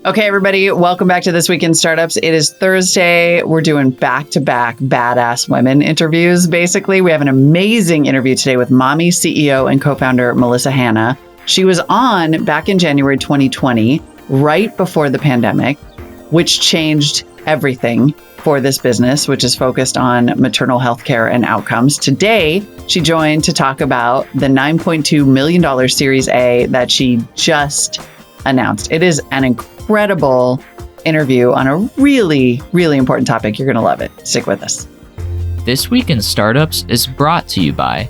Okay, everybody, welcome back to This Week in Startups. It is Thursday. We're doing back-to-back badass women interviews. Basically, we have an amazing interview today with Mahmee CEO and co-founder Melissa Hanna. She was on back in January 2020, right before the pandemic, which changed everything for this business, which is focused on maternal health care and outcomes. Today, she joined to talk about the $9.2 million Series A that she just announced. It is an incredible interview on a really, really important topic. You're going to love it. Stick with us. This Week in Startups is brought to you by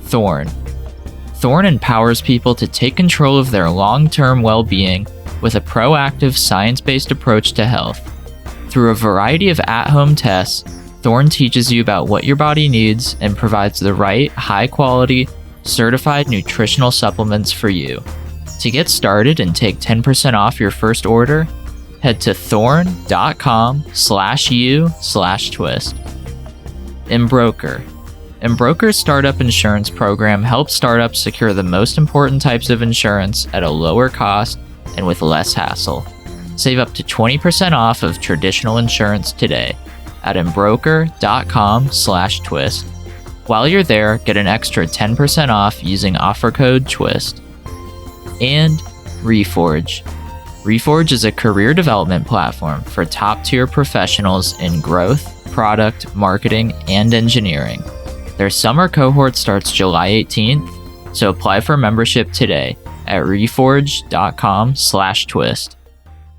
Thorne. Thorne empowers people to take control of their long-term well-being with a proactive, science-based approach to health. Through a variety of at-home tests, Thorne teaches you about what your body needs and provides the right, high-quality, certified nutritional supplements for you. To get started and take 10% off your first order, head to thorne.com/u/twist. Embroker. Embroker's startup insurance program helps startups secure the most important types of insurance at a lower cost and with less hassle. Save up to 20% off of traditional insurance today at embroker.com/twist. While you're there, get an extra 10% off using offer code TWIST. And Reforge. Reforge is a career development platform for top-tier professionals in growth, product, marketing, and engineering. Their summer cohort starts July 18th, so apply for membership today at reforge.com/twist.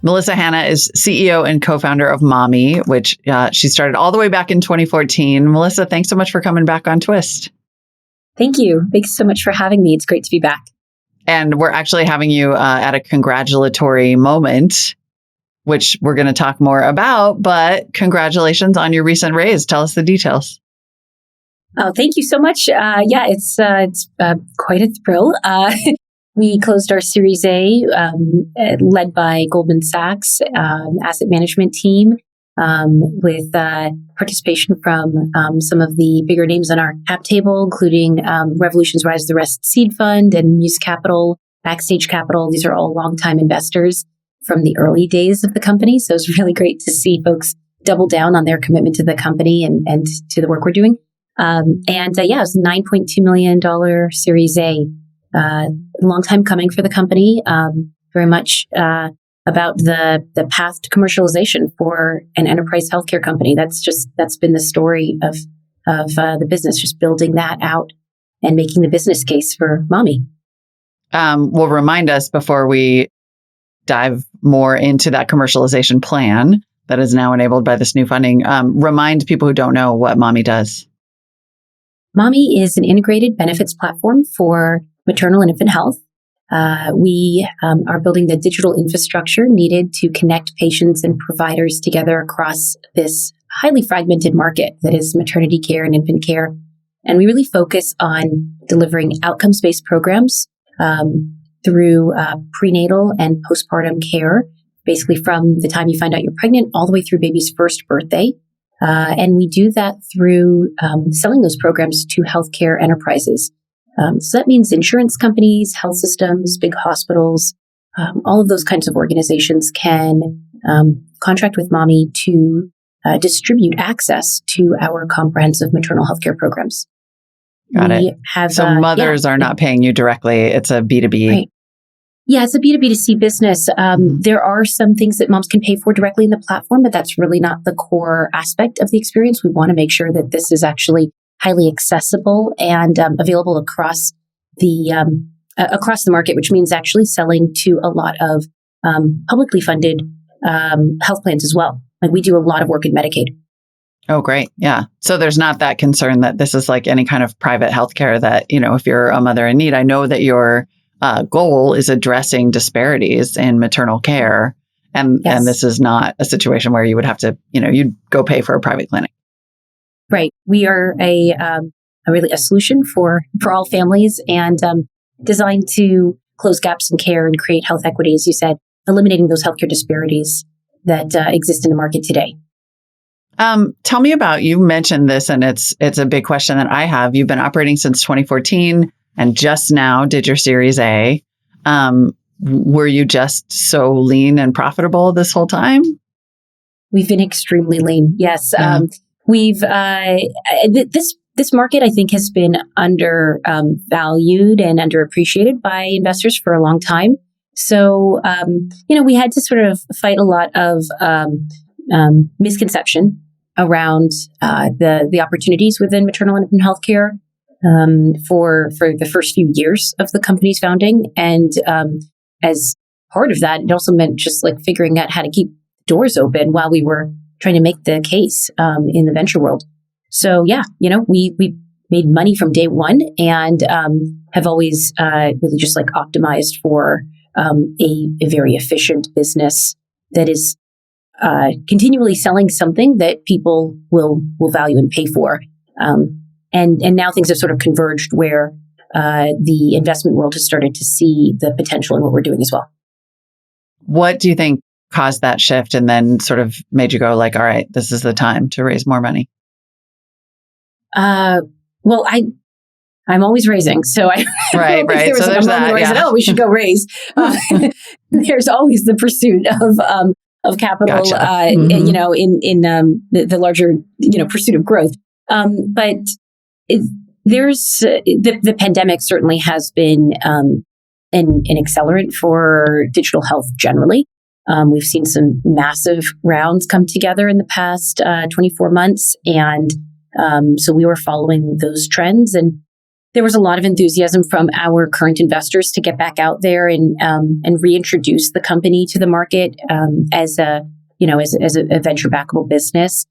Melissa Hanna is CEO and co-founder of Mahmee, which she started all the way back in 2014. Melissa, thanks so much for coming back on Twist. Thank you. Thanks so much for having me. It's great to be back. And we're actually having you at a congratulatory moment, which we're going to talk more about. But congratulations on your recent raise. Tell us the details. Oh, thank you so much. It's quite a thrill. We closed our Series A, led by Goldman Sachs asset management team, with participation from some of the bigger names on our cap table, including Revolution's Rise of the Rest Seed Fund and Muse Capital, Backstage Capital. These are all longtime investors from the early days of the company. So it's really great to see folks double down on their commitment to the company and to the work we're doing. It was a $9.2 million Series A. Long time coming for the company, very much about the path to commercialization for an enterprise healthcare company. That's been the story of the business, just building that out and making the business case for Mahmee. Will remind us before we dive more into that commercialization plan that is now enabled by this new funding. Remind people who don't know what Mahmee does. Mahmee is an integrated benefits platform for maternal and infant health. We are building the digital infrastructure needed to connect patients and providers together across this highly fragmented market that is maternity care and infant care. And we really focus on delivering outcomes-based programs through prenatal and postpartum care, basically from the time you find out you're pregnant all the way through baby's first birthday. And we do that through selling those programs to healthcare enterprises. So that means insurance companies, health systems, big hospitals, all of those kinds of organizations can contract with Mahmee to distribute access to our comprehensive maternal health care programs. Got it. So mothers are not paying you directly. It's a B2B. Right. Yeah, it's a B2B2C business. There are some things that moms can pay for directly in the platform, but that's really not the core aspect of the experience. We want to make sure that this is actually highly accessible and available across the market, which means actually selling to a lot of publicly funded health plans as well. Like we do a lot of work in Medicaid. Oh, great. Yeah. So there's not that concern that this is like any kind of private healthcare that, if you're a mother in need. I know that your goal is addressing disparities in maternal care. And this is not a situation where you would have to, you'd go pay for a private clinic. Right. We are a solution for all families and designed to close gaps in care and create health equity, as you said, eliminating those healthcare disparities that exist in the market today. Tell me about, you mentioned this, and it's a big question that I have. You've been operating since 2014 and just now did your Series A. were you just so lean and profitable this whole time? We've been extremely lean. Yes. Yeah. We've, this market, I think, has been valued and underappreciated by investors for a long time. So, we had to sort of fight a lot of misconception around the opportunities within maternal and infant healthcare for the first few years of the company's founding. And as part of that, it also meant just like figuring out how to keep doors open while we were trying to make the case in the venture world. So yeah, we made money from day one and have always really just like optimized for a very efficient business that is continually selling something that people will value and pay for. And now things have sort of converged where the investment world has started to see the potential in what we're doing as well. What do you think caused that shift and then sort of made you go like, all right, this is the time to raise more money? Well, I'm always raising. So I right. So there's that. Where I said, we should go raise. There's always the pursuit of capital, gotcha. in the larger, pursuit of growth. But there's the pandemic certainly has been an accelerant for digital health generally. We've seen some massive rounds come together in the past 24 months. And so we were following those trends. And there was a lot of enthusiasm from our current investors to get back out there and reintroduce the company to the market as a venture backable business.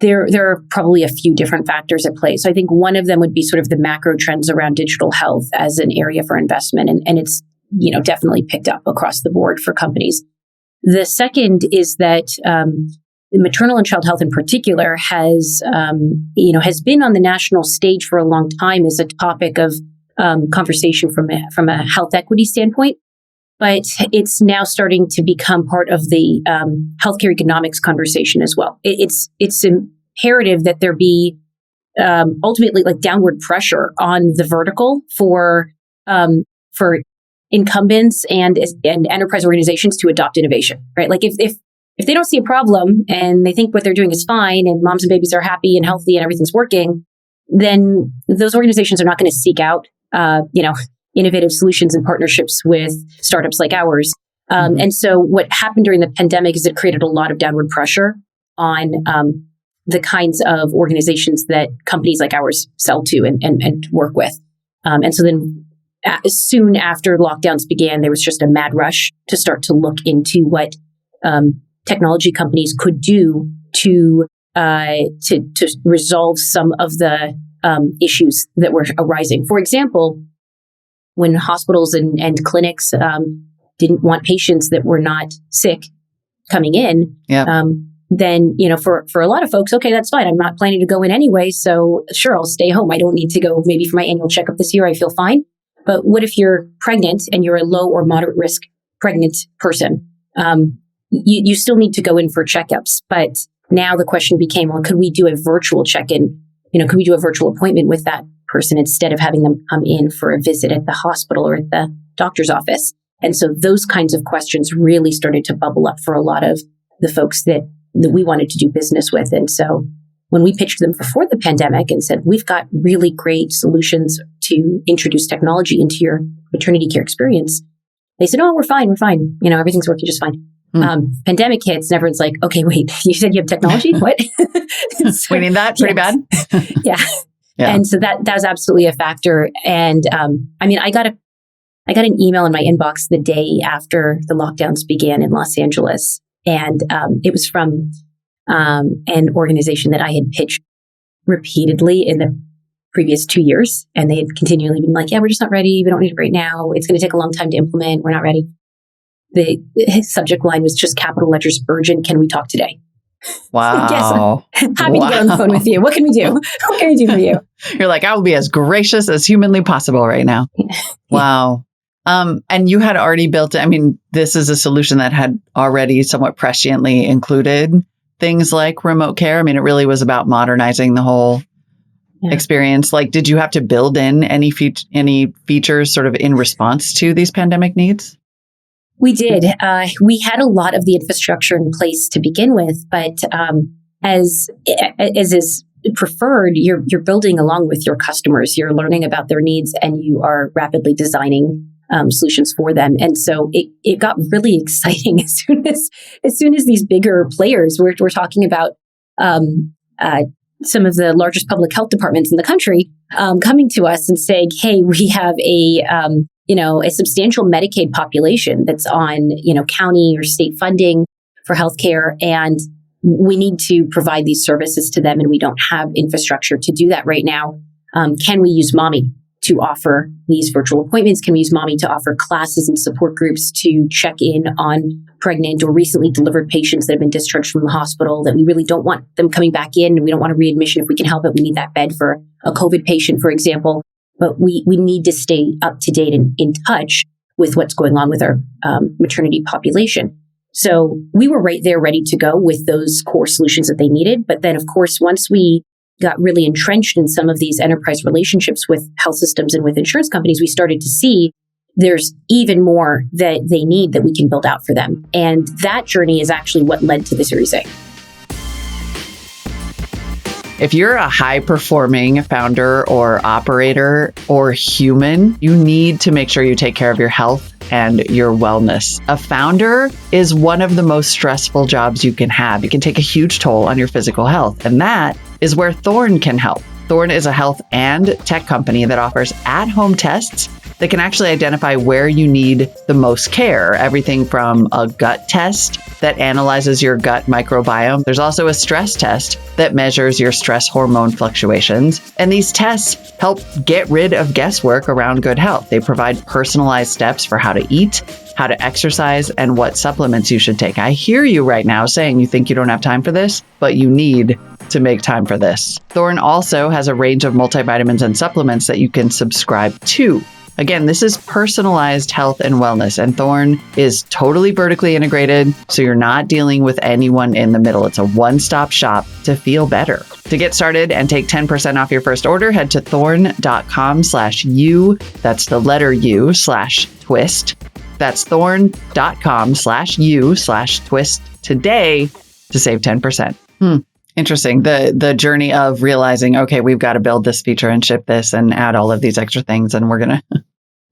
There are probably a few different factors at play. So I think one of them would be sort of the macro trends around digital health as an area for investment. And it's, definitely picked up across the board for companies. The second is that maternal and child health in particular has been on the national stage for a long time as a topic of conversation from a health equity standpoint. But it's now starting to become part of the healthcare economics conversation as well. It's imperative that there be ultimately like downward pressure on the vertical for incumbents and enterprise organizations to adopt innovation, right? Like if they don't see a problem and they think what they're doing is fine and moms and babies are happy and healthy and everything's working, then those organizations are not going to seek out, innovative solutions and partnerships with startups like ours. And so what happened during the pandemic is it created a lot of downward pressure on the kinds of organizations that companies like ours sell to and work with. And so then soon after lockdowns began, there was just a mad rush to start to look into what technology companies could do to resolve some of the issues that were arising. For example, when hospitals and clinics didn't want patients that were not sick coming in, then, for a lot of folks, okay, that's fine. I'm not planning to go in anyway. So sure, I'll stay home. I don't need to go maybe for my annual checkup this year. I feel fine. But what if you're pregnant and you're a low or moderate risk pregnant person? You still need to go in for checkups. But now the question became, well, could we do a virtual check-in? Could we do a virtual appointment with that person instead of having them come in for a visit at the hospital or at the doctor's office? And so those kinds of questions really started to bubble up for a lot of the folks that we wanted to do business with. And so when we pitched them before the pandemic and said, we've got really great solutions to introduce technology into your maternity care experience, they said, oh, we're fine. Everything's working just fine. Pandemic hits and everyone's like, okay, wait, you said you have technology? What? We need that pretty bad. Yeah. And so that was absolutely a factor. And I got an email in my inbox the day after the lockdowns began in Los Angeles. And it was from an organization that I had pitched repeatedly in the previous 2 years. And they had continually been like, yeah, we're just not ready. We don't need it right now. It's going to take a long time to implement. We're not ready. The subject line was just capital letters urgent. Can we talk today? Wow. Yes, happy to get on the phone with you. What can we do? What can we do for you? You're like, I will be as gracious as humanly possible right now. Wow. And you had already built it. This is a solution that had already somewhat presciently included things like remote care. It really was about modernizing the whole experience? Like, did you have to build in any features sort of in response to these pandemic needs? We did. We had a lot of the infrastructure in place to begin with, but as is preferred, you're building along with your customers. You're learning about their needs, and you are rapidly designing solutions for them. And so it got really exciting as soon as these bigger players, we're talking about some of the largest public health departments in the country coming to us and saying, "Hey, we have a substantial Medicaid population that's on county or state funding for healthcare, and we need to provide these services to them, and we don't have infrastructure to do that right now. Can we use Mahmee to offer these virtual appointments? Can we use Mahmee to offer classes and support groups to check in on pregnant or recently delivered patients that have been discharged from the hospital that we really don't want them coming back in? We don't want a readmission if we can help it. We need that bed for a COVID patient, for example. But we need to stay up to date and in touch with what's going on with our maternity population." So we were right there ready to go with those core solutions that they needed. But then, of course, once we got really entrenched in some of these enterprise relationships with health systems and with insurance companies, we started to see there's even more that they need that we can build out for them. And that journey is actually what led to the Series A. If you're a high-performing founder or operator or human, you need to make sure you take care of your health and your wellness. A founder is one of the most stressful jobs you can have. It can take a huge toll on your physical health, and that is where Thorne can help. Thorne is a health and tech company that offers at-home tests that can actually identify where you need the most care. Everything from a gut test that analyzes your gut microbiome. There's also a stress test that measures your stress hormone fluctuations. And these tests help get rid of guesswork around good health. They provide personalized steps for how to eat, how to exercise, and what supplements you should take. I hear you right now saying you think you don't have time for this, but you need to make time for this. Thorne also has a range of multivitamins and supplements that you can subscribe to. Again, this is personalized health and wellness, and Thorne is totally vertically integrated, so you're not dealing with anyone in the middle. It's a one-stop shop to feel better. To get started and take 10% off your first order, head to thorne.com/u, that's the letter U, /twist. That's thorne.com/u/twist today to save 10%. Interesting. The journey of realizing, okay, we've got to build this feature and ship this and add all of these extra things, and we're going to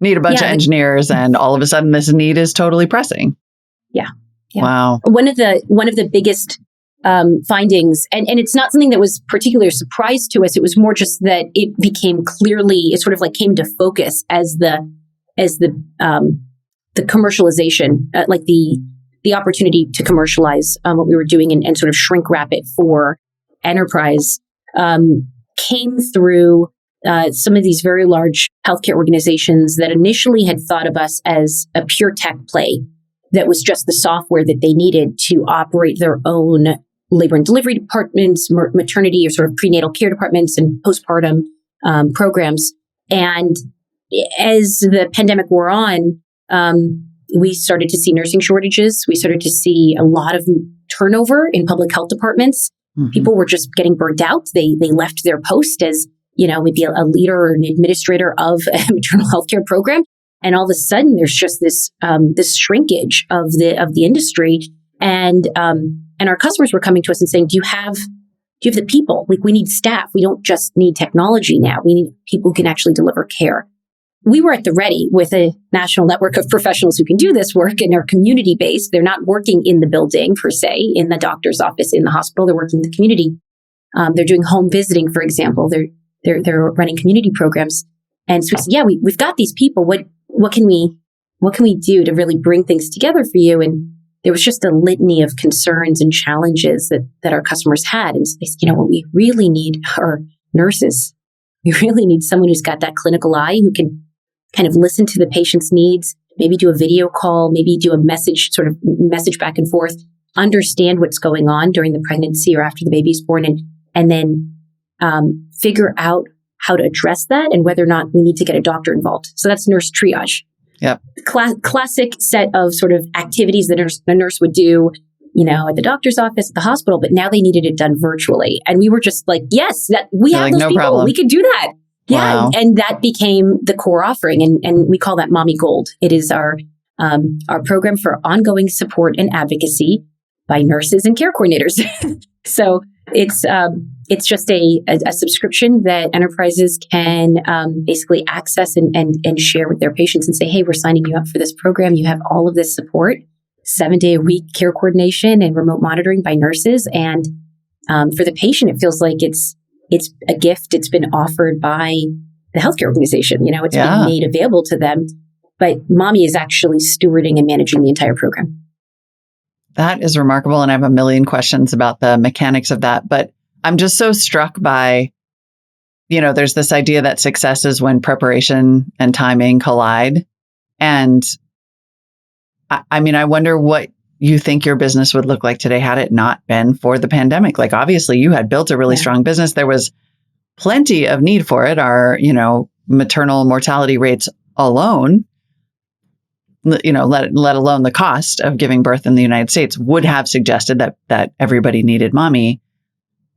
need a bunch of engineers, and all of a sudden this need is totally pressing. Yeah. Wow. One of the biggest findings, and it's not something that was particularly a surprise to us. It was more just that it became clearly, it sort of like came to focus as the commercialization, like the opportunity to commercialize what we were doing and sort of shrink wrap it for enterprise came through some of these very large healthcare organizations that initially had thought of us as a pure tech play that was just the software that they needed to operate their own labor and delivery departments, maternity or sort of prenatal care departments and postpartum programs. And as the pandemic wore on, we started to see nursing shortages. We started to see a lot of turnover in public health departments. Mm-hmm. People were just getting burnt out. They left their post as, maybe a leader or an administrator of a maternal healthcare program. And all of a sudden there's just this shrinkage of the industry. And our customers were coming to us and saying, do you have the people? Like, we need staff. We don't just need technology now. We need people who can actually deliver care. We were at the ready with a national network of professionals who can do this work and are community-based. They're not working in the building per se, in the doctor's office, in the hospital. They're working in the community. They're doing home visiting, for example. They're running community programs. And so we said, we've got these people. What can we do to really bring things together for you? And there was just a litany of concerns and challenges that our customers had. And so they said, what we really need are nurses. We really need someone who's got that clinical eye, who can kind of listen to the patient's needs, maybe do a video call, maybe do a message back and forth, understand what's going on during the pregnancy or after the baby's born, and then figure out how to address that and whether or not we need to get a doctor involved. So that's nurse triage. Yep. Classic set of sort of activities that a nurse would do at the doctor's office, at the hospital, but now they needed it done virtually. And we were just like, yes, that we have those no people. problem. We could do that. Yeah. Wow. And that became the core offering. And we call that Mahmee Gold. It is our program for ongoing support and advocacy by nurses and care coordinators. So it's just a subscription that enterprises can basically access and share with their patients and say, hey, we're signing you up for this program. You have all of this support, 7-day-a-week care coordination and remote monitoring by nurses. And for the patient, it feels like it's a gift. It's been offered by the healthcare organization. It's been made available to them. But Mahmee is actually stewarding and managing the entire program. That is remarkable. And I have a million questions about the mechanics of that. But I'm just so struck by, there's this idea that success is when preparation and timing collide. And I wonder what you think your business would look like today had it not been for the pandemic. Like, obviously, you had built a really strong business. There was plenty of need for it. Our, maternal mortality rates alone, let alone the cost of giving birth in the United States, would have suggested that everybody needed Mahmee.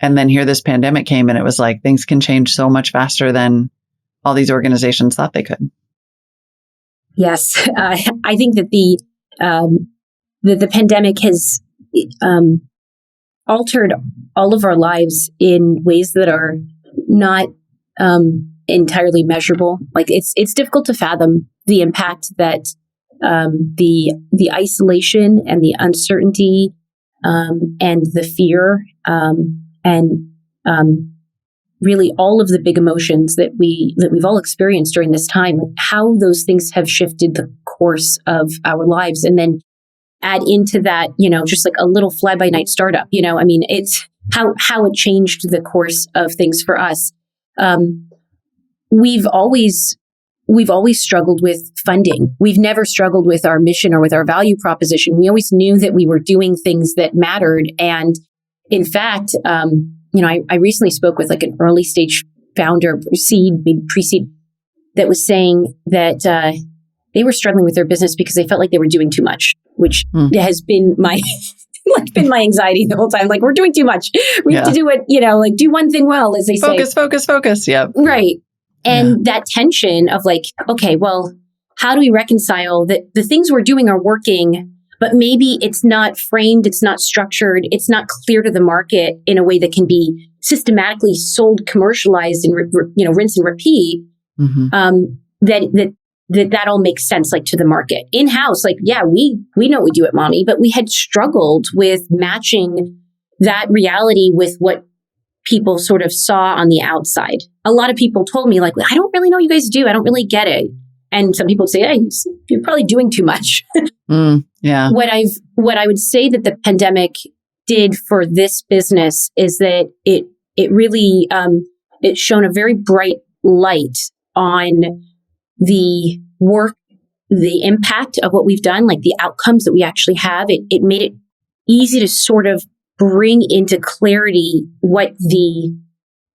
And then here this pandemic came, and it was like things can change so much faster than all these organizations thought they could. Yes, I think that the pandemic has altered all of our lives in ways that are not entirely measurable. Like it's difficult to fathom the impact that the isolation and the uncertainty and the fear and really all of the big emotions that we've all experienced during this time, how those things have shifted the course of our lives. And then add into that, just like a little fly-by-night startup, it's how it changed the course of things for us. We've always struggled with funding. We've never struggled with our mission or with our value proposition. We always knew that we were doing things that mattered. And in fact, I recently spoke with like an early stage founder, pre-seed, that was saying that they were struggling with their business because they felt like they were doing too much, which has been my my anxiety the whole time. Like, we're doing too much. We have to do it, do one thing well, as they say. Focus. Yep. Right. And that tension of like, okay, well, how do we reconcile that the things we're doing are working, but maybe it's not framed, it's not structured, it's not clear to the market in a way that can be systematically sold, commercialized, and rinse and repeat. That all makes sense, like, to the market. In-house, like, we know what we do at Mahmee, but we had struggled with matching that reality with what people sort of saw on the outside. A lot of people told me, like, I don't really know what you guys do. I don't really get it. And some people say, hey, you're probably doing too much. What I would say that the pandemic did for this business is that it really it shone a very bright light on the work, the impact of what we've done, like the outcomes that we actually have. It made it easy to sort of bring into clarity what the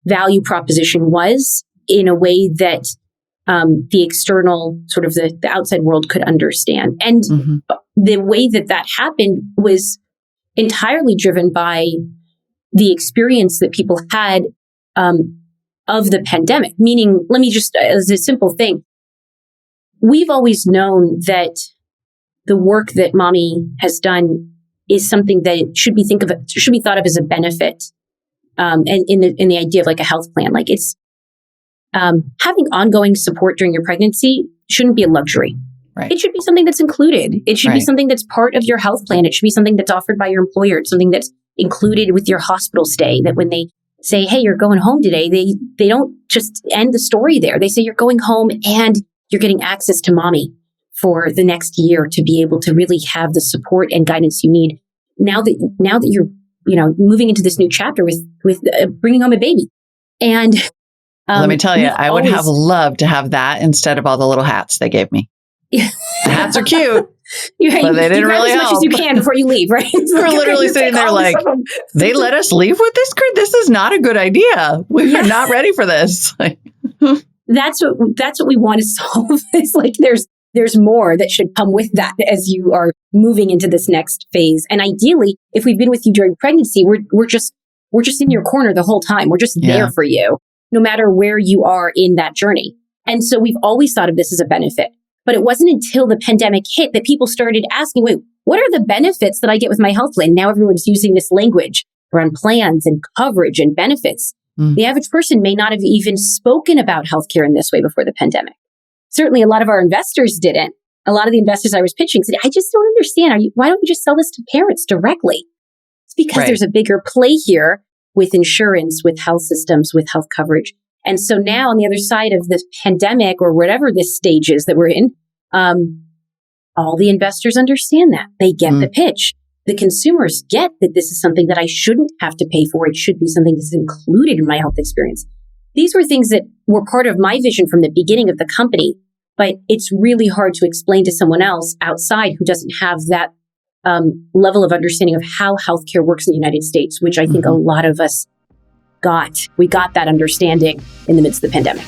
value proposition was in a way that the external, sort of the outside world could understand. And the way that happened was entirely driven by the experience that people had of the pandemic. Meaning, let me just, as a simple thing, we've always known that the work that Mahmee has done is something that should be thought of as a benefit, and in the idea of like a health plan. Like, it's having ongoing support during your pregnancy shouldn't be a luxury. Right. It should be something that's included. It should be something that's part of your health plan. It should be something that's offered by your employer. It's something that's included with your hospital stay. That when they say, "Hey, you're going home today," they don't just end the story there. They say you're going home and you're getting access to Mahmee for the next year to be able to really have the support and guidance you need. Now that you're moving into this new chapter with bringing home a baby, and let me tell you, I would have loved to have that instead of all the little hats they gave me. The hats are cute, but they didn't really help. As much as you can before you leave, right? We're literally sitting there like, they let us leave with this crew? This is not a good idea. We're not ready for this. That's what we want to solve. It's like there's there's more that should come with that as you are moving into this next phase. And ideally, if we've been with you during pregnancy, we're just in your corner the whole time. We're just there for you, no matter where you are in that journey. And so we've always thought of this as a benefit. But it wasn't until the pandemic hit that people started asking, wait, what are the benefits that I get with my health plan? Now everyone's using this language around plans and coverage and benefits. The average person may not have even spoken about healthcare in this way before the pandemic. Certainly a lot of our investors didn't. A lot of the investors I was pitching said, I just don't understand. Why don't you just sell this to parents directly? It's because there's a bigger play here with insurance, with health systems, with health coverage. And so now on the other side of this pandemic or whatever this stage is that we're in, all the investors understand that. They get the pitch. The consumers get that this is something that I shouldn't have to pay for. It should be something that's included in my health experience. These were things that were part of my vision from the beginning of the company, but it's really hard to explain to someone else outside who doesn't have that level of understanding of how healthcare works in the United States, which I think a lot of us got. We got that understanding in the midst of the pandemic.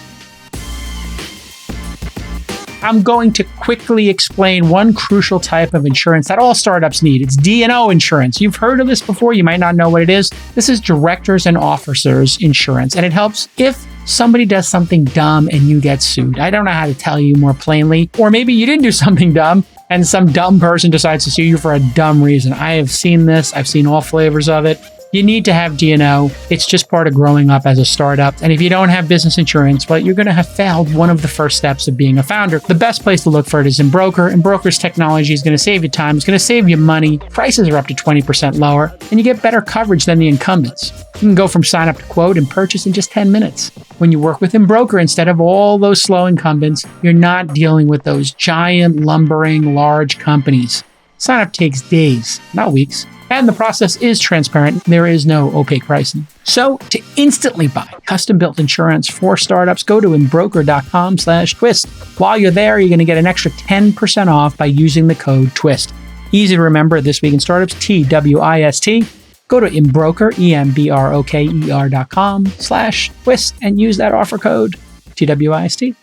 I'm going to quickly explain one crucial type of insurance that all startups need. It's D&O insurance. You've heard of this before. You might not know what it is. This is directors and officers insurance, and it helps if somebody does something dumb and you get sued. I don't know how to tell you more plainly. Or maybe you didn't do something dumb and some dumb person decides to sue you for a dumb reason. I have seen this. I've seen all flavors of it. You need to have D&O. It's just part of growing up as a startup. And if you don't have business insurance, well, you're going to have failed one of the first steps of being a founder. The best place to look for it is Embroker. Embroker's technology is going to save you time. It's going to save you money. Prices are up to 20% lower, and you get better coverage than the incumbents. You can go from sign up to quote and purchase in just 10 minutes. When you work with Embroker, instead of all those slow incumbents, you're not dealing with those giant, lumbering, large companies. Sign up takes days, not weeks. And the process is transparent. There is no opaque pricing. So to instantly buy custom-built insurance for startups, go to embroker.com/twist. While you're there, you're going to get an extra 10% off by using the code TWIST. Easy to remember, This Week in Startups, TWIST. Go to Embroker, embroker.com/twist and use that offer code TWIST.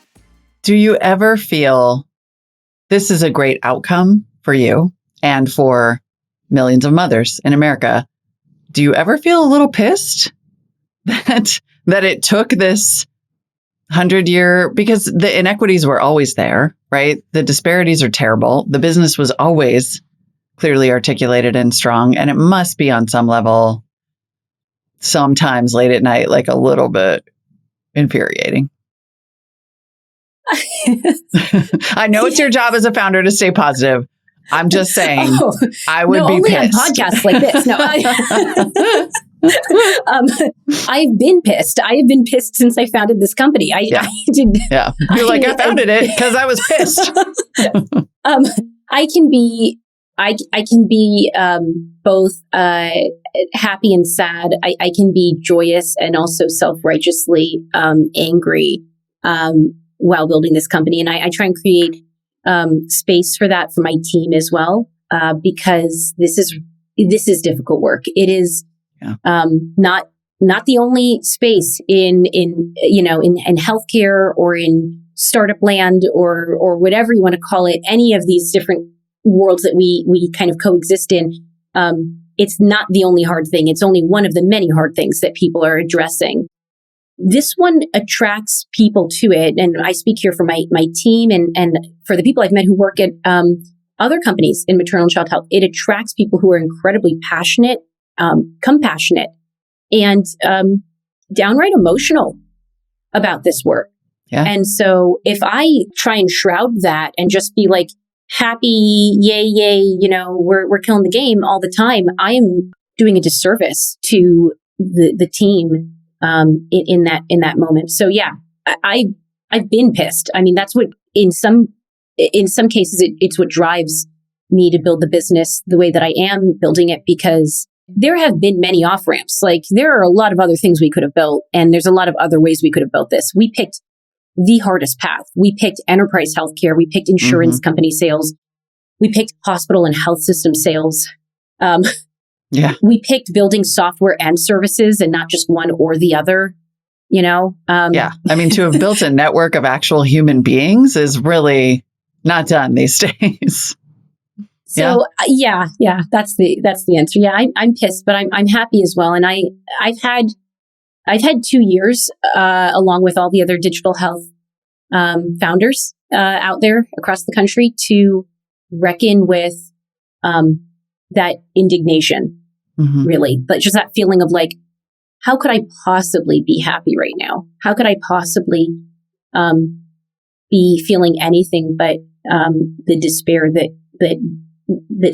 Do you ever feel this is a great outcome for you and for millions of mothers in America? Do you ever feel a little pissed that it took this 100-year, because the inequities were always there, right? The disparities are terrible. The business was always clearly articulated and strong, and it must be on some level, sometimes late at night, like a little bit infuriating. I know it's your job as a founder to stay positive. I'm just saying, I would be pissed. Only on podcasts like this. No, I've been pissed. I have been pissed since I founded this company. I did. Yeah, you're like, I founded it because I was pissed. I can be both happy and sad. I can be joyous and also self-righteously angry while building this company, and I try and create space for that for my team as well, because this is difficult work. It is not the only space in healthcare or in startup land or whatever you want to call it. Any of these different worlds that we kind of coexist in. It's not the only hard thing. It's only one of the many hard things that people are addressing. This one attracts people to it. And I speak here for my team and for the people I've met who work at other companies in maternal and child health. It attracts people who are incredibly passionate, compassionate, and downright emotional about this work. Yeah. And so if I try and shroud that and just be like, happy, yay, we're killing the game all the time, I am doing a disservice to the team in that moment. So yeah, I've been pissed. I mean, that's what in some cases it's what drives me to build the business the way that I am building it, because there have been many off ramps. Like there are a lot of other things we could have built, and there's a lot of other ways we could have built this. We picked the hardest path. We picked enterprise healthcare. We picked insurance company sales. We picked hospital and health system sales. We picked building software and services and not just one or the other, I mean, to have built a network of actual human beings is really not done these days. So yeah, that's the answer. Yeah, I'm pissed, but I'm happy as well. And I've had 2 years along with all the other digital health founders out there across the country to reckon with that indignation, really, but just that feeling of like, how could I possibly be happy right now? How could I possibly be feeling anything but the despair that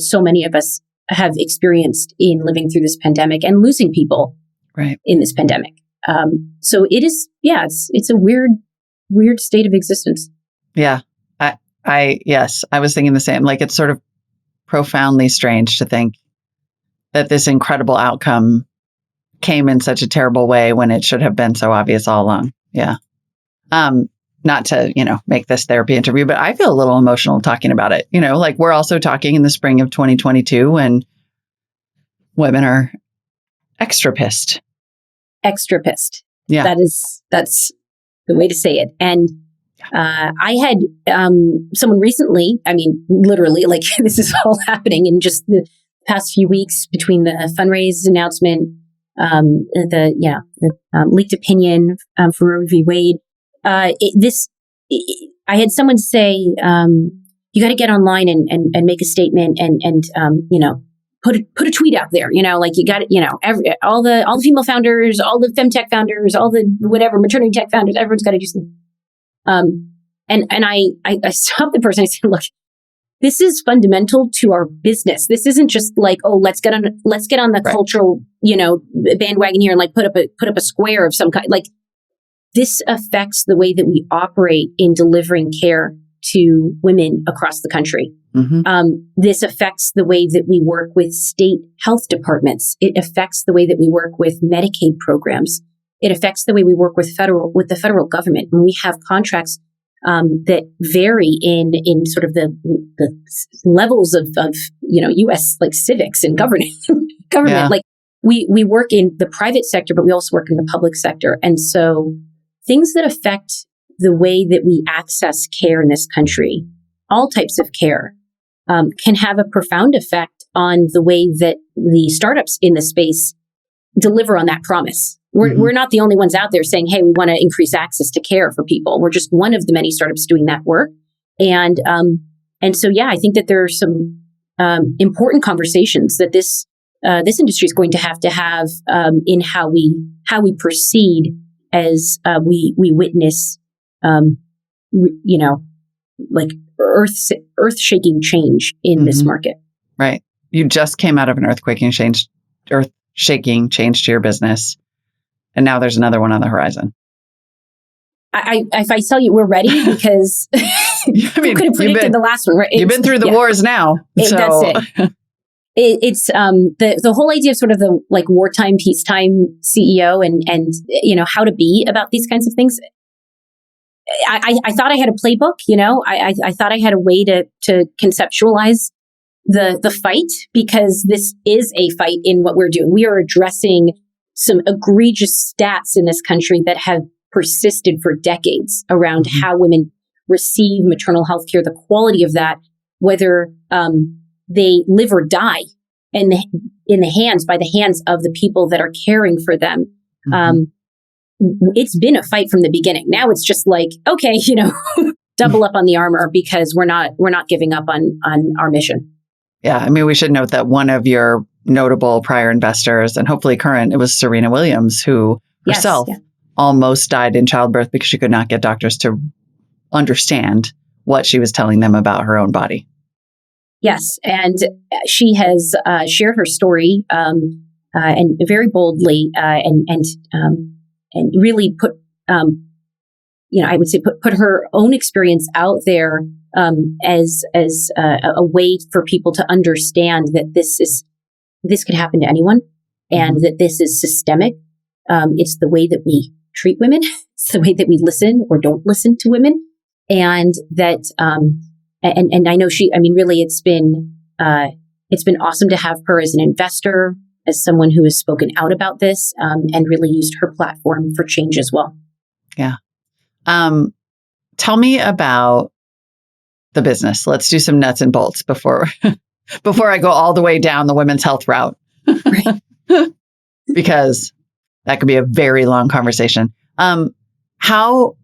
so many of us have experienced in living through this pandemic and losing people in this pandemic. So it is, it's a weird state of existence. Yeah. Yes, I was thinking the same. Like, it's sort of profoundly strange to think that this incredible outcome came in such a terrible way when it should have been so obvious all along. Yeah. Not to, make this therapy interview, but I feel a little emotional talking about it. Like, we're also talking in the spring of 2022 when women are extra pissed. Extra pissed. Yeah. That's the way to say it. And I had someone recently, literally, like, this is all happening in just the past few weeks between the fundraise announcement, the leaked opinion for Roe v. Wade. I had someone say, you got to get online and make a statement and put a tweet out there, like you got to, all the female founders, all the femtech founders, all the whatever maternity tech founders, everyone's got to do something. And I stopped the person. I said, look, this is fundamental to our business. This isn't just like, oh, let's get on the cultural, bandwagon here and like put up a square of some kind. Like, this affects the way that we operate in delivering care to women across the country. This affects the way that we work with state health departments. It affects the way that we work with Medicaid programs. It affects the way we work with the federal government. When we have contracts that vary in sort of the levels of U.S. like civics and government. Yeah. Like, we work in the private sector, but we also work in the public sector, and so things that affect the way that we access care in this country, all types of care, can have a profound effect on the way that the startups in the space deliver on that promise. We're not the only ones out there saying, hey, we want to increase access to care for people. We're just one of the many startups doing that work. And so, I think that there are some important conversations that this industry is going to have in how we proceed as we witness, like earth-shaking change in this market. Right. You just came out of an earth-shaking change to your business, and now there's another one on the horizon. If I tell you we're ready, because who could have predicted the last one? Right? You've been through the wars now. So. That's it. It's the whole idea of sort of the like wartime, peacetime CEO and how to be about these kinds of things. I thought I had a playbook, I thought I had a way to conceptualize the fight, because this is a fight in what we're doing. We are addressing some egregious stats in this country that have persisted for decades around how women receive maternal health care, the quality of that, whether they live or die by the hands of the people that are caring for them. It's been a fight from the beginning. Now it's just like, okay, double up on the armor, because we're not giving up on our mission. Yeah. We should note that one of your notable prior investors, and hopefully current, it was Serena Williams, who herself almost died in childbirth because she could not get doctors to understand what she was telling them about her own body. Yes. And she has shared her story and very boldly and really put, I would say put her own experience out there as a way for people to understand that this could happen to anyone, and that this is systemic. It's the way that we treat women. It's the way that we listen or don't listen to women, and that and I know really it's been awesome to have her as an investor, as someone who has spoken out about this, and really used her platform for change as well. Yeah. Tell me about the business. Let's do some nuts and bolts before I go all the way down the women's health route. Because that could be a very long conversation. How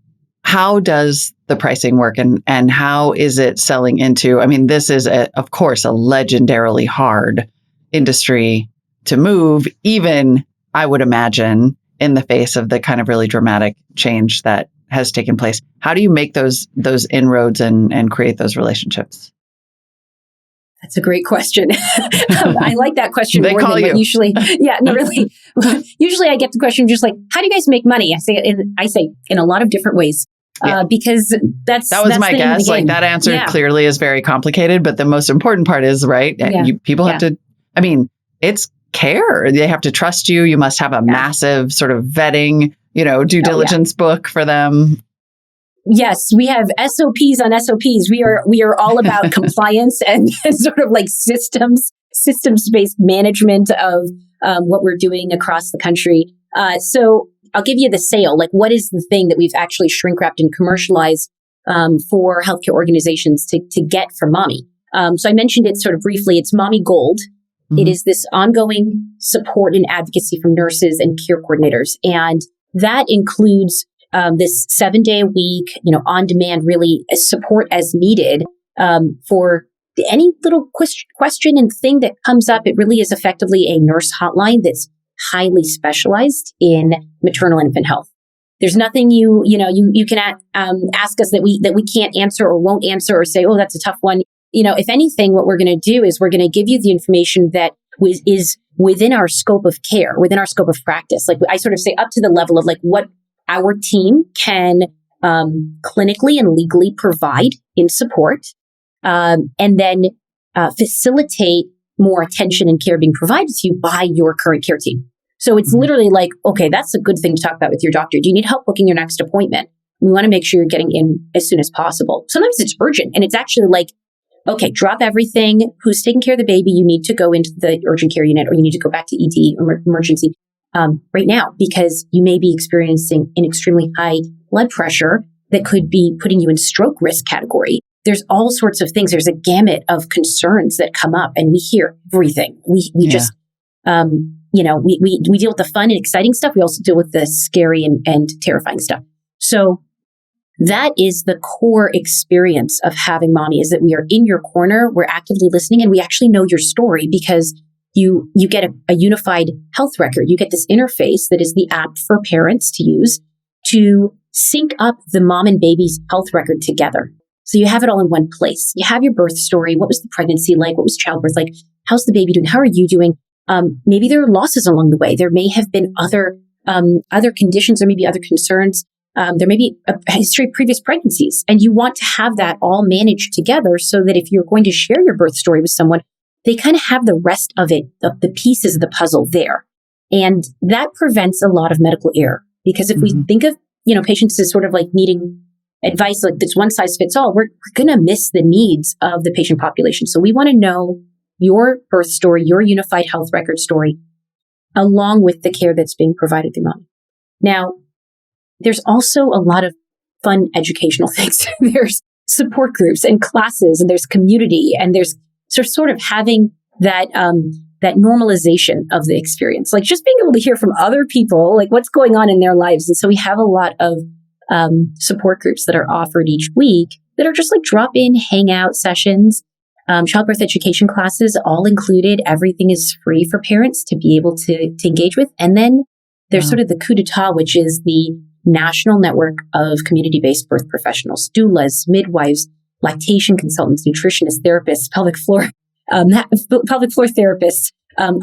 does the pricing work, and how is it selling into? I mean, this is of course a legendarily hard industry to move, even I would imagine in the face of the kind of really dramatic change that has taken place. How do you make those inroads and create those relationships? That's a great question. I like that question They more call than you. what usually. Yeah, no, really. Usually, I get the question just like, "How do you guys make money?" I say in a lot of different ways, because that was my guess. Like that answer clearly is very complicated, but the most important part is right. People have to. I mean, it's care. They have to trust you. You must have a massive sort of vetting, due diligence book for them. Yes, we have SOPs on SOPs. We are all about compliance and sort of like systems-based management of what we're doing across the country. So I'll give you the sale. Like, what is the thing that we've actually shrink wrapped and commercialized for healthcare organizations to get from Mahmee? So I mentioned it sort of briefly. It's Mahmee Gold. Mm-hmm. It is this ongoing support and advocacy from nurses and care coordinators, and that includes this 7-day a week, on demand, really support as needed for any little question and thing that comes up. It really is effectively a nurse hotline that's highly specialized in maternal and infant health. There's nothing you can ask us that we can't answer or won't answer or say, oh, that's a tough one. If anything, what we're going to do is we're going to give you the information that is within our scope of care, within our scope of practice. Like I sort of say up to the level of like what our team can clinically and legally provide in support, and then facilitate more attention and care being provided to you by your current care team. So it's literally like, okay, that's a good thing to talk about with your doctor. Do you need help booking your next appointment? We want to make sure you're getting in as soon as possible. Sometimes it's urgent, and it's actually like, okay, drop everything. Who's taking care of the baby? You need to go into the urgent care unit, or you need to go back to ED or emergency right now, because you may be experiencing an extremely high blood pressure that could be putting you in stroke risk category. There's all sorts of things. There's a gamut of concerns that come up, and we hear everything. We just, we deal with the fun and exciting stuff. We also deal with the scary and terrifying stuff. So that is the core experience of having Mahmee, is that we are in your corner, we're actively listening, and we actually know your story because you get a unified health record. You get this interface that is the app for parents to use to sync up the mom and baby's health record together. So you have it all in one place. You have your birth story. What was the pregnancy like? What was childbirth like? How's the baby doing? How are you doing? Maybe there are losses along the way. There may have been other conditions or maybe other concerns. There may be a history of previous pregnancies, and you want to have that all managed together so that if you're going to share your birth story with someone, they kind of have the rest of it, the pieces of the puzzle there. And that prevents a lot of medical error, because if we think of, patients as sort of like needing advice, like this one size fits all, we're going to miss the needs of the patient population. So we want to know your birth story, your unified health record story, along with the care that's being provided through Mahmee. Now, there's also a lot of fun educational things. There's support groups and classes, and there's community, and there's sort of having that normalization of the experience, like just being able to hear from other people, like what's going on in their lives. And so we have a lot of support groups that are offered each week that are just like drop-in hangout sessions, childbirth education classes, all included. Everything is free for parents to be able to engage with. And then there's sort of the coup d'etat, which is the national network of community-based birth professionals, doulas, midwives, lactation consultants, nutritionists, therapists, pelvic floor therapists,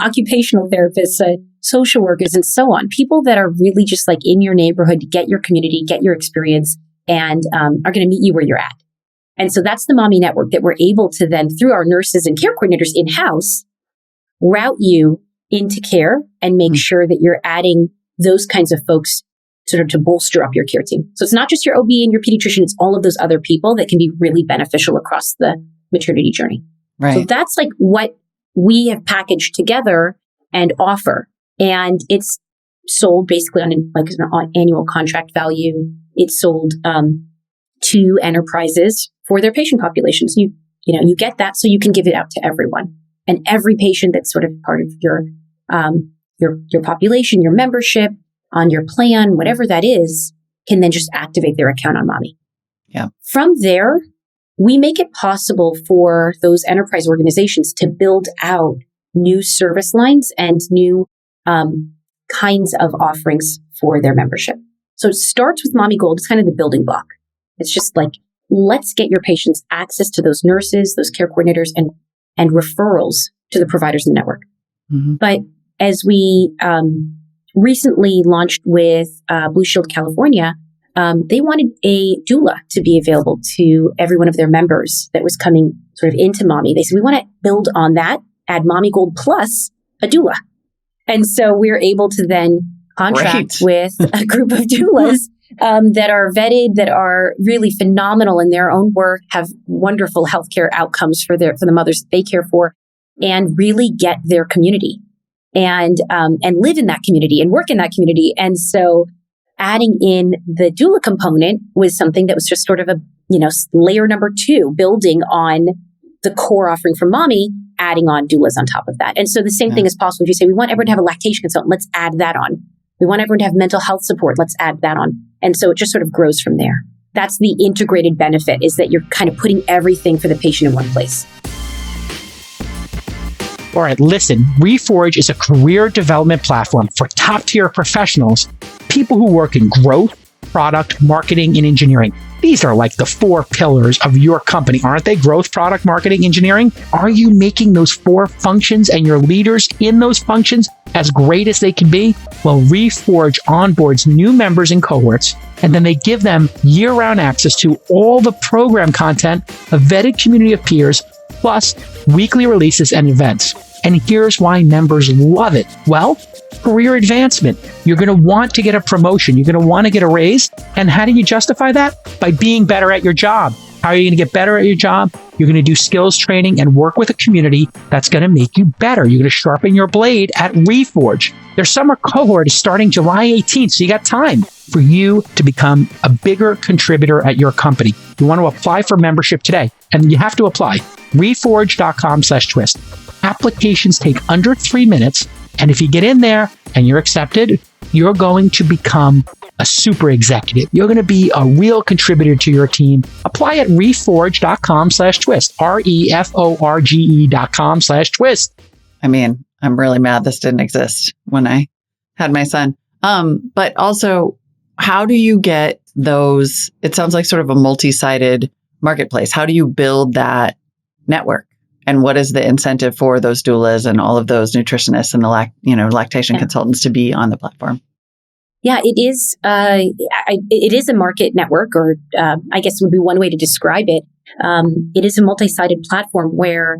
occupational therapists, social workers, and so on. People that are really just like in your neighborhood to get your community, get your experience, and are going to meet you where you're at. And so that's the Mahmee network that we're able to then, through our nurses and care coordinators in-house, route you into care and make sure that you're adding those kinds of folks sort of to bolster up your care team. So it's not just your OB and your pediatrician, it's all of those other people that can be really beneficial across the maternity journey. Right. So that's like what we have packaged together and offer. And it's sold basically on an annual contract value. It's sold to enterprises for their patient populations. You get that so you can give it out to everyone. And every patient that's sort of part of your population, your membership, on your plan, whatever that is, can then just activate their account on Mahmee. Yeah. From there, we make it possible for those enterprise organizations to build out new service lines and new kinds of offerings for their membership. So it starts with Mahmee Gold. It's kind of the building block. It's just like, let's get your patients access to those nurses, those care coordinators, and referrals to the providers in the network. Mm-hmm. But as we recently launched with Blue Shield California, they wanted a doula to be available to every one of their members that was coming sort of into Mahmee. They said, we want to build on that, add Mahmee Gold plus a doula. And so we're able to then contract with a group of doulas that are vetted, that are really phenomenal in their own work, have wonderful healthcare outcomes for the mothers that they care for, and really get their community and live in that community and work in that community. And so adding in the doula component was something that was just sort of a, layer number 2, building on the core offering from Mahmee, adding on doulas on top of that. And so the same thing is possible. If you say, we want everyone to have a lactation consultant, let's add that on. We want everyone to have mental health support, let's add that on. And so it just sort of grows from there. That's the integrated benefit, is that you're kind of putting everything for the patient in one place. All right, listen, Reforge is a career development platform for top-tier professionals, people who work in growth, product, marketing, and engineering. These are like the 4 pillars of your company, aren't they? Growth, product, marketing, engineering. Are you making those 4 functions and your leaders in those functions as great as they can be? Well, Reforge onboards new members and cohorts, and then they give them year-round access to all the program content, a vetted community of peers, plus weekly releases and events. And here's why members love it. Well, career advancement. You're going to want to get a promotion. You're going to want to get a raise. And how do you justify that? By being better at your job. How are you going to get better at your job? You're going to do skills training and work with a community that's going to make you better. You're going to sharpen your blade at Reforge. Their summer cohort is starting July 18th, so you got time for you to become a bigger contributor at your company. You want to apply for membership today, and you have to apply. Reforge.com/twist. Applications take under 3 minutes, and if you get in there and you're accepted, you're going to become a super executive. You're going to be a real contributor to your team. Apply at reforge.com/twist. REFORGE.com/twist. I mean, I'm really mad this didn't exist when I had my son. But also, how do you get those? It sounds like sort of a multi-sided marketplace. How do you build that network? And what is the incentive for those doulas and all of those nutritionists and the lactation consultants to be on the platform? Yeah, it is. It is a market network, or I guess would be one way to describe it. It is a multi-sided platform where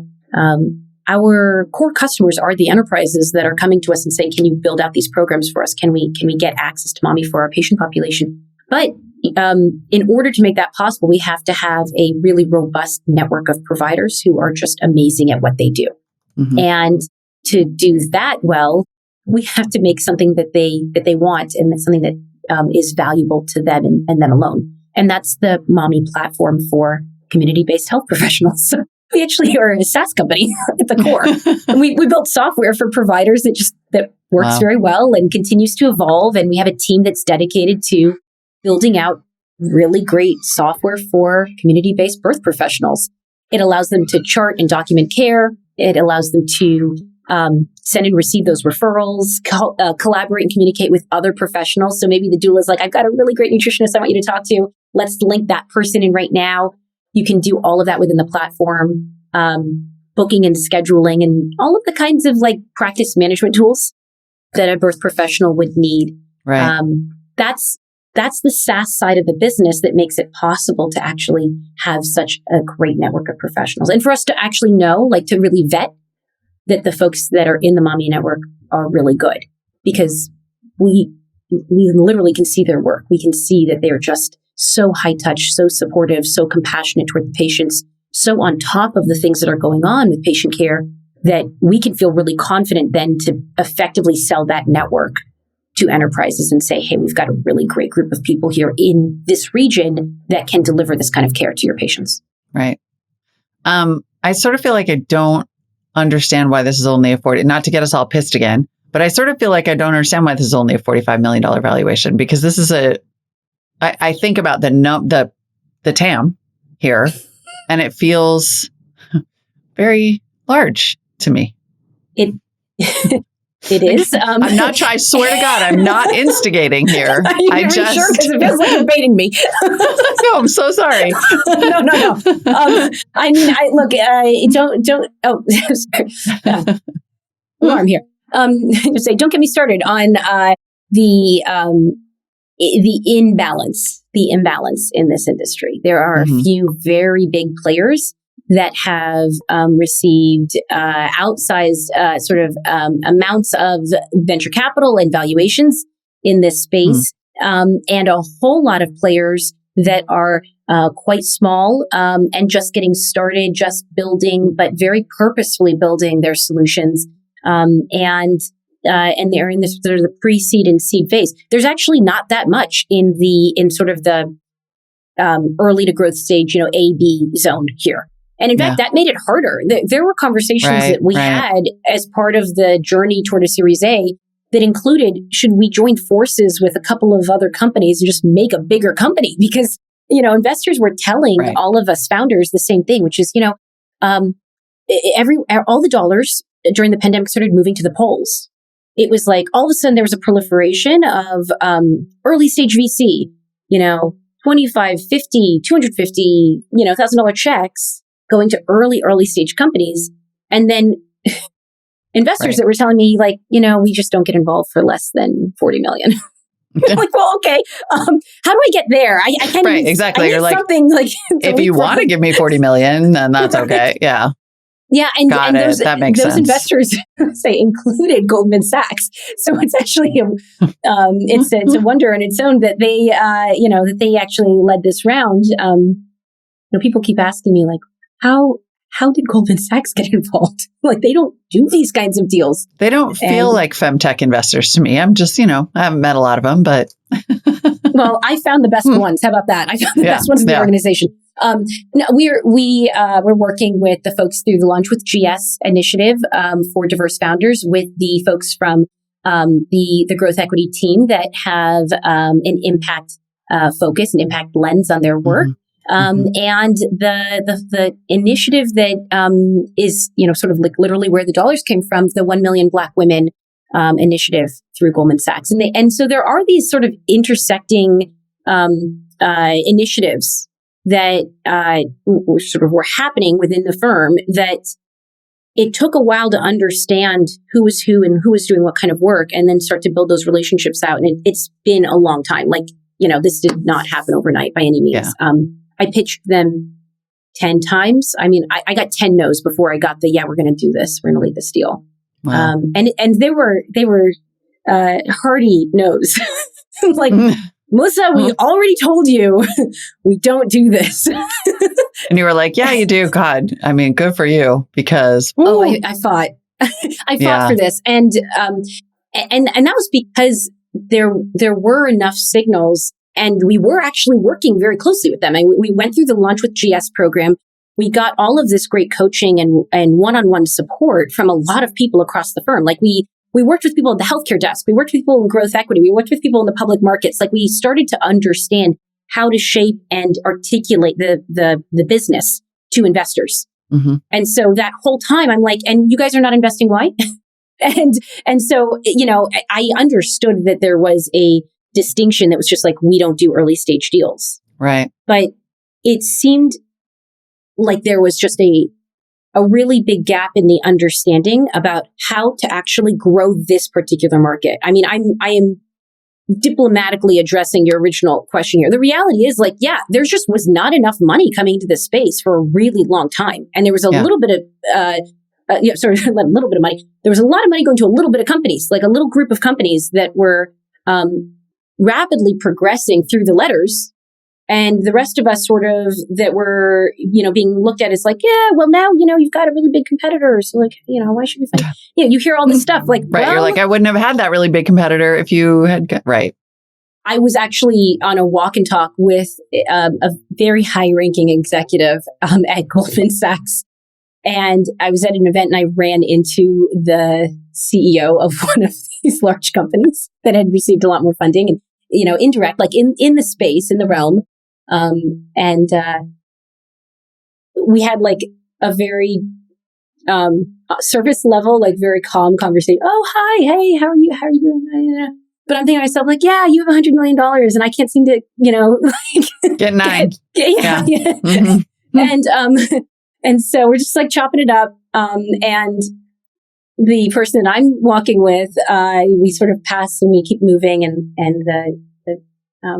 our core customers are the enterprises that are coming to us and saying, "Can you build out these programs for us? Can we get access to Mahmee for our patient population?" But in order to make that possible, we have to have a really robust network of providers who are just amazing at what they do. Mm-hmm. And to do that well, we have to make something that they want, and that's something that is valuable to them and them alone. And that's the Mahmee platform for community-based health professionals. So we actually are a SaaS company at the core. And we built software for providers that works very well and continues to evolve. And we have a team that's dedicated to building out really great software for community-based birth professionals. It allows them to chart and document care. It allows them to send and receive those referrals, collaborate and communicate with other professionals. So maybe the doula is like, I've got a really great nutritionist I want you to talk to. Let's link that person in right now. You can do all of that within the platform, booking and scheduling and all of the kinds of like practice management tools that a birth professional would need. Right. That's the SaaS side of the business that makes it possible to actually have such a great network of professionals. And for us to actually know, like to really vet that the folks that are in the Mahmee network are really good, because we literally can see their work. We can see that they're just so high touch, so supportive, so compassionate toward the patients, so on top of the things that are going on with patient care, that we can feel really confident then to effectively sell that network to enterprises and say, hey, we've got a really great group of people here in this region that can deliver this kind of care to your patients. Right. I sort of feel like I don't understand why this is only not to get us all pissed again, but I sort of feel like I don't understand why this is only a $45 million valuation, because this is I think about the TAM here, and it feels very large to me. It is. I'm not trying. I swear to God, I'm not instigating here. Are you very sure? Because it feels like you're baiting me. No, I'm so sorry. No. I mean, don't. Oh, sorry. I'm here. Just say, don't get me started on the imbalance in this industry. There are a few very big players that have received outsized amounts of venture capital and valuations in this space, and a whole lot of players that are quite small and just getting started, just building, but very purposefully building their solutions, and they're in this sort of the pre-seed and seed phase. There's actually not that much in sort of the early to growth stage, A/B zone here. And in fact, that made it harder. There were conversations that we had as part of the journey toward a Series A that included, should we join forces with a couple of other companies and just make a bigger company? Because, investors were telling all of us founders the same thing, which is, all the dollars during the pandemic started moving to the polls. It was like all of a sudden there was a proliferation of early stage VC, 25, 50, 250, $1,000 checks going to early stage companies. And then investors that were telling me we just don't get involved for less than 40 million. I'm like, well, okay. How do I get there? I can't even, exactly. You're like, something like, if you want to give me 40 million, then that's okay. Yeah. Yeah. And those, that makes those sense. Investors say included Goldman Sachs. So it's actually, it's a wonder in its own that they, that they actually led this round. People keep asking me how did Goldman Sachs get involved? They don't do these kinds of deals. They don't feel like femtech investors to me. I'm just, I haven't met a lot of them, but. Well, I found the best ones. How about that? I found the best ones in the organization. No, we're working with the folks through the Launch with GS initiative for diverse founders, with the folks from the growth equity team that have an impact focus, an impact lens on their work. And the initiative that is, sort of literally where the dollars came from, the 1 Million Black Women initiative through Goldman Sachs. And so there are these sort of intersecting initiatives that sort of were happening within the firm, that it took a while to understand who was who and who was doing what kind of work, and then start to build those relationships out. And it's been a long time. This did not happen overnight by any means. Yeah. I pitched them 10 times. I mean, I got 10 no's before I got we're going to do this. We're going to lead this deal. Wow. And they were hearty no's. Melissa, we already told you we don't do this. And you were like, yeah, you do. God, I mean, good for you, because. I fought. I fought for this. And that was because there were enough signals, and we were actually working very closely with them. And we went through the Launch with GS program. We got all of this great coaching and one-on-one support from a lot of people across the firm. We worked with people at the healthcare desk. We worked with people in growth equity. We worked with people in the public markets. We started to understand how to shape and articulate the business to investors. Mm-hmm. And so that whole time I'm like, and you guys are not investing, why? and so, I understood that there was a distinction that was just we don't do early stage deals. Right. But it seemed like there was just a really big gap in the understanding about how to actually grow this particular market. I mean, I am diplomatically addressing your original question here. The reality is there just was not enough money coming into this space for a really long time. And there was a little bit of, a little bit of money. There was a lot of money going to a little bit of companies, a little group of companies that were rapidly progressing through the letters And the rest of us sort of that were, being looked at as like, yeah, well, now, you've got a really big competitor. So like, why should we fight? You hear all this stuff like, right. Well, You're like, I wouldn't have had that really big competitor if you had, right. I was actually on a walk and talk with a very high ranking executive at Goldman Sachs. And I was at an event and I ran into the CEO of one of these large companies that had received a lot more funding and, indirect, like in the space, in the realm. And we had like a very surface level, like very calm conversation. Oh, hi. Hey, how are you? How are you doing? But I'm thinking to myself, like, yeah, you have $100 million and I can't seem to, like get 9. Yeah. Mm-hmm. And so we're just like chopping it up. And the person that I'm walking with, we sort of pass and we keep moving. And the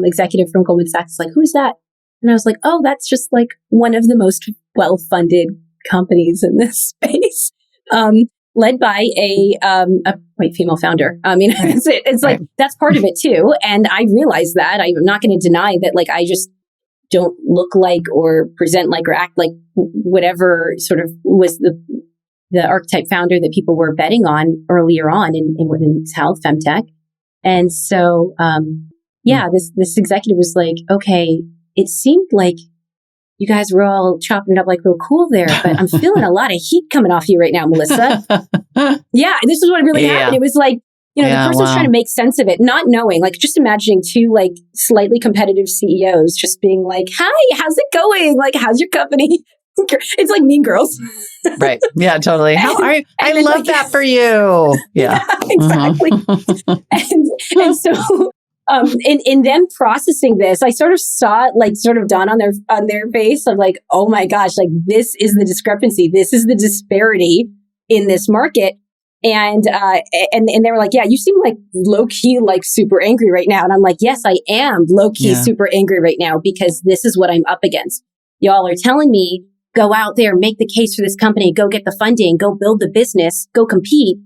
executive from Goldman Sachs is like, who's that? And I was like, oh, that's just like one of the most well-funded companies in this space, led by a white female founder. I mean, it's like, that's part of it too. And I realize that. I'm not going to deny that, like, I just don't look like or present like or act like whatever sort of was the archetype founder that people were betting on earlier on in women's health, femtech. And so, this executive was like, okay, it seemed like you guys were all chopping it up like real cool there, but I'm feeling a lot of heat coming off you right now, Melissa. Yeah, this is what really happened. It was like, the person was trying to make sense of it, not knowing, like just imagining two like slightly competitive CEOs just being like, hi, how's it going? Like, how's your company? It's like Mean Girls. Right. Yeah, totally. How are you? I love that for you. Yeah, exactly. And so, in them processing this, I sort of saw it like sort of dawn on their face of like, oh my gosh, like this is the discrepancy. This is the disparity in this market. And they were like, yeah, you seem like low key, like super angry right now. And I'm like, yes, I am low key, super angry right now because this is what I'm up against. Y'all are telling me, go out there, make the case for this company, go get the funding, go build the business, go compete.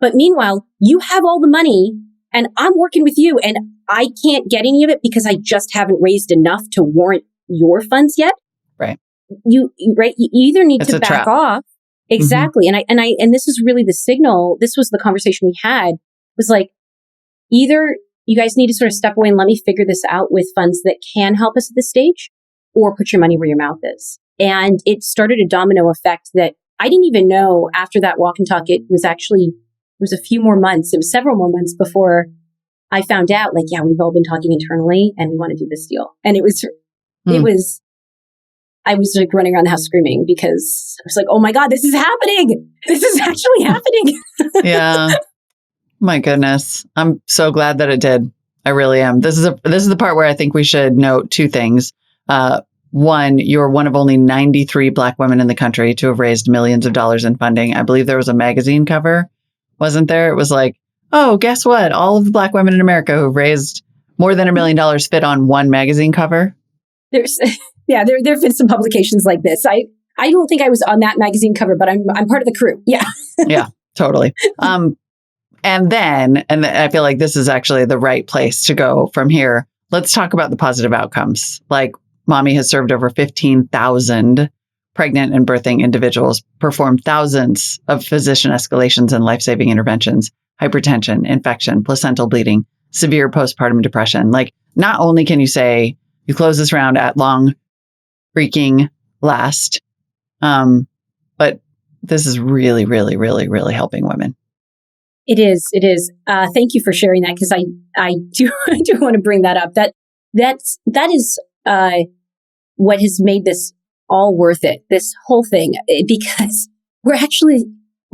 But meanwhile, you have all the money and I'm working with you and I can't get any of it because I just haven't raised enough to warrant your funds yet. Right. You either need to back off. Exactly. Mm-hmm. And this is really the signal. This was the conversation we had, was like, either you guys need to sort of step away and let me figure this out with funds that can help us at this stage, or put your money where your mouth is. And it started a domino effect that I didn't even know after that walk and talk. It was a few more months. It was several more months before I found out, like, yeah, we've all been talking internally and we want to do this deal. And I was like running around the house screaming because I was like, oh my God, this is happening. This is actually happening. Yeah. My goodness. I'm so glad that it did. I really am. This is the part where I think we should note two things. One, you're one of only 93 Black women in the country to have raised millions of dollars in funding. I believe there was a magazine cover, wasn't there? It was like, oh, guess what? All of the Black women in America who've raised more than $1 million fit on one magazine cover. There have been some publications like this. I don't think I was on that magazine cover, but I'm part of the crew. Yeah. Yeah, totally. And I feel like this is actually the right place to go from here. Let's talk about the positive outcomes. Like, Mahmee has served over 15,000 pregnant and birthing individuals, performed thousands of physician escalations and life-saving interventions, hypertension, infection, placental bleeding, severe postpartum depression. Like, not only can you say you close this round at long freaking last, but this is really, really, really, really helping women. It is. Thank you for sharing that, because I do want to bring that up. That is what has made this all worth it. This whole thing, because we're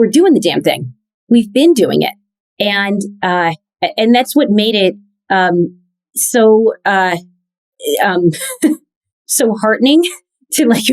doing the damn thing. We've been doing it, and that's what made it so so heartening to like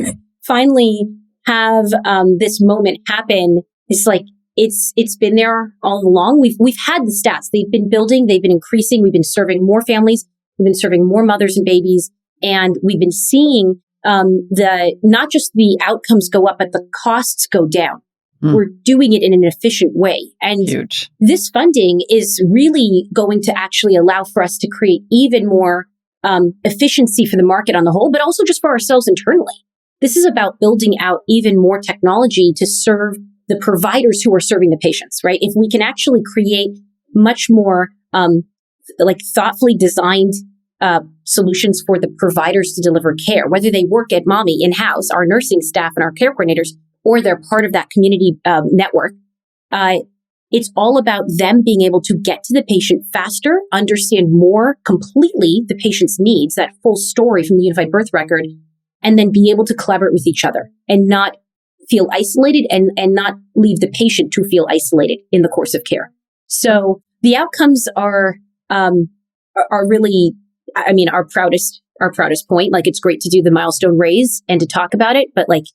finally have this moment happen. It's like it's been there all along. We've had the stats. They've been building. They've been increasing. We've been serving more families. We've been serving more mothers and babies, and we've been seeing not just the outcomes go up, but the costs go down. We're doing it in an efficient way. And huge. This funding is really going to actually allow for us to create even more efficiency for the market on the whole, but also just for ourselves internally. This is about building out even more technology to serve the providers who are serving the patients, right? If we can actually create much more thoughtfully designed solutions for the providers to deliver care, whether they work at Mahmee in-house, our nursing staff and our care coordinators, or they're part of that community network. It's all about them being able to get to the patient faster, understand more completely the patient's needs, that full story from the unified birth record, and then be able to collaborate with each other and not feel isolated and not leave the patient to feel isolated in the course of care. So the outcomes are really, I mean, our proudest point. Like, it's great to do the milestone raise and to talk about it, but like,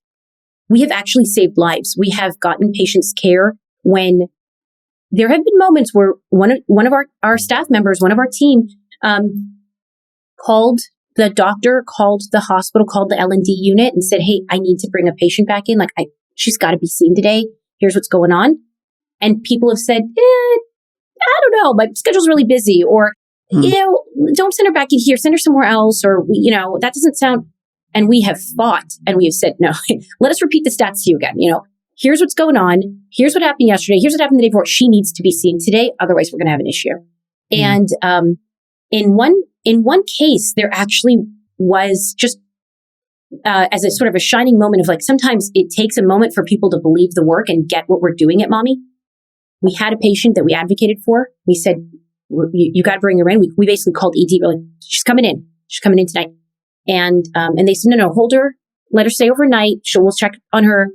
we have actually saved lives. We have gotten patients care when there have been moments where one of our staff members, one of our team, called the doctor, called the hospital, called the L&D unit and said, "Hey, I need to bring a patient back in. Like, she's got to be seen today. Here's what's going on." And people have said, "I don't know, my schedule's really busy," or, "Don't send her back in here, send her somewhere else," or, "That doesn't sound." And we have fought and we have said, "No, let us repeat the stats to you again. Here's what's going on. Here's what happened yesterday. Here's what happened the day before. She needs to be seen today. Otherwise, we're going to have an issue." And in one case, there actually was just as a sort of a shining moment of like, sometimes it takes a moment for people to believe the work and get what we're doing at Mahmee. We had a patient that we advocated for. We said, "You got to bring her in." We basically called ED. We're like, "She's coming in. She's coming in tonight." And they said, no, hold her. Let her stay overnight. We'll check on her.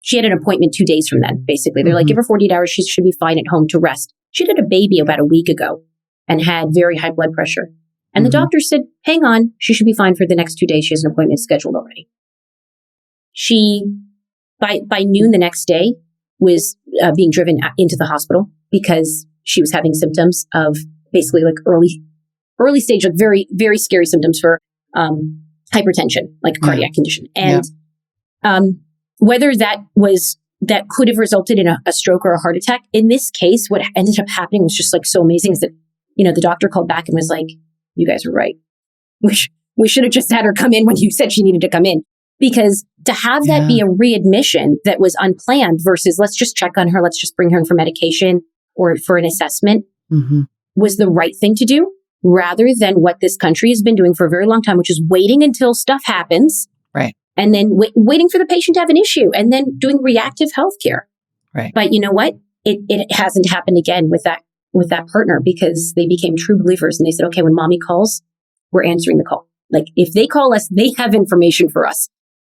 She had an appointment 2 days from then, basically. They're like, give her 48 hours. She should be fine at home to rest. She had a baby about a week ago and had very high blood pressure. And the doctor said, "Hang on. She should be fine for the next 2 days. She has an appointment scheduled already." She, by noon the next day, was being driven into the hospital because she was having symptoms of basically like early stage, like very, very scary symptoms for hypertension, like a cardiac condition. And whether that could have resulted in a stroke or a heart attack. In this case, what ended up happening was just like so amazing is that, the doctor called back and was like, "You guys were right. We should have just had her come in when you said she needed to come in." Because to have that be a readmission that was unplanned versus let's just check on her, let's just bring her in for medication or for an assessment was the right thing to do, rather than what this country has been doing for a very long time, which is waiting until stuff happens. Right. And then waiting for the patient to have an issue and then doing reactive healthcare. Right. But you know what? It hasn't happened again with that partner, because they became true believers and they said, "Okay, when Mahmee calls, we're answering the call. Like, if they call us, they have information for us."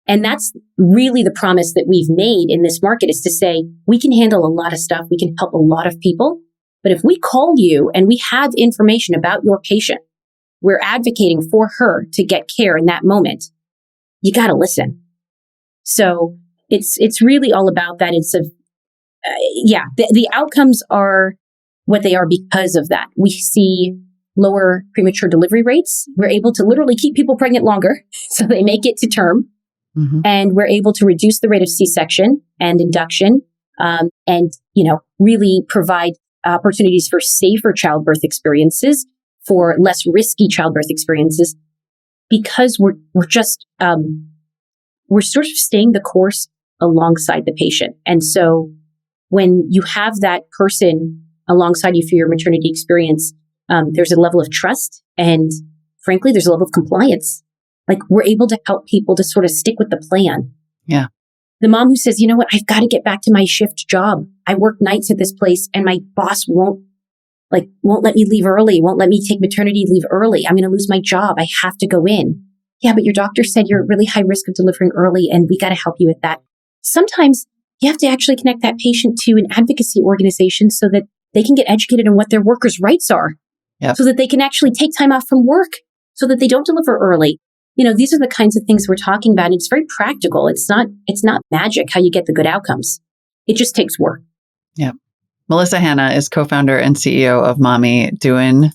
And that's really the promise that we've made in this market, is to say, we can handle a lot of stuff. We can help a lot of people. But if we call you and we have information about your patient, we're advocating for her to get care in that moment. You got to listen. So it's really all about that. It's the outcomes are what they are because of that. We see lower premature delivery rates. We're able to literally keep people pregnant longer so they make it to term. And we're able to reduce the rate of C-section and induction, and, really provide opportunities for safer childbirth experiences, for less risky childbirth experiences, because we're sort of staying the course alongside the patient. And so when you have that person alongside you for your maternity experience, there's a level of trust, and frankly, there's a level of compliance. Like, we're able to help people to sort of stick with the plan. Yeah. The mom who says, "You know what, I've got to get back to my shift job. I work nights at this place and my boss won't let me leave early, won't let me take maternity leave early. I'm going to lose my job. I have to go in." "Yeah, but your doctor said you're at really high risk of delivering early and we got to help you with that." Sometimes you have to actually connect that patient to an advocacy organization so that they can get educated on what their workers' rights are, so that they can actually take time off from work so that they don't deliver early. These are the kinds of things we're talking about. And it's very practical. It's not magic how you get the good outcomes. It just takes work. Yeah. Melissa Hanna is co-founder and CEO of Mahmee, doing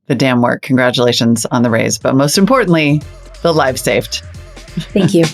the damn work. Congratulations on the raise. But most importantly, the lives saved. Thank you.